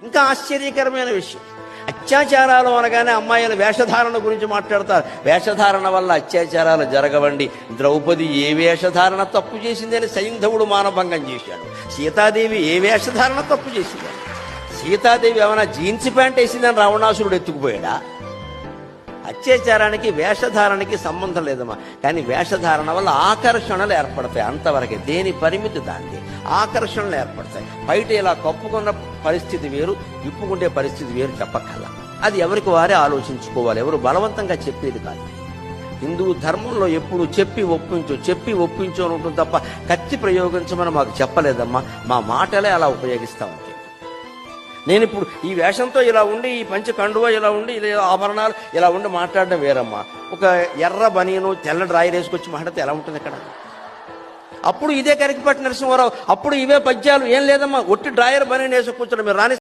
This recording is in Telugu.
ఇంకా ఆశ్చర్యకరమైన విషయం, అత్యాచారాలు అనగానే అమ్మాయిల వేషధారణ గురించి మాట్లాడతారు. వేషధారణ వల్ల అత్యాచారాలు జరగవండి. ద్రౌపది ఏ వేషధారణ తప్పు చేసిందని సైంధవుడు మానభంగం చేశాడు. సీతాదేవి ఏ వేషధారణ తప్పు చేసిందని? సీతాదేవి ఏమైనా జీన్స్ ప్యాంట్ వేసిందని రావణాసురుడు ఎత్తుకుపోయాడా? అత్యాచారానికి వేషధారణకి సంబంధం లేదమ్మా. కానీ వేషధారణ వల్ల ఆకర్షణలు ఏర్పడతాయి, అంతవరకే. దేని పరిమితి దాన్ని. ఆకర్షణలు ఏర్పడతాయి. బయట ఇలా కప్పుకున్న పరిస్థితి వేరు, విప్పుకుంటే పరిస్థితి వేరు చెప్పక్కల్లా. అది ఎవరికి వారే ఆలోచించుకోవాలి, ఎవరు బలవంతంగా చెప్పేది కాదు. హిందూ ధర్మంలో ఎప్పుడు చెప్పి ఒప్పించు అని ఉంటుంది తప్ప కత్తి ప్రయోగించమని మాకు చెప్పలేదమ్మా. మా మాటలే అలా ఉపయోగిస్తామంతే. నేను ఇప్పుడు ఈ వేషంతో ఇలా ఉండి, ఈ పంచె కండువ ఇలా ఉండి, ఇలా ఆభరణాలు ఇలా ఉండి మాట్లాడడం వేరమ్మా. ఒక ఎర్ర బనీను తెల్ల డ్రాయర్ వేసుకొచ్చి మాట్లాడితే ఎలా ఉంటుంది అక్కడ? అప్పుడు ఇదే కరికిపట్టి నరసింహారావు, అప్పుడు ఇవే పద్యాలు. ఏం లేదమ్మా, ఒట్టి డ్రాయర్ బనీను వేసుకొచ్చాడు. మీరు రాని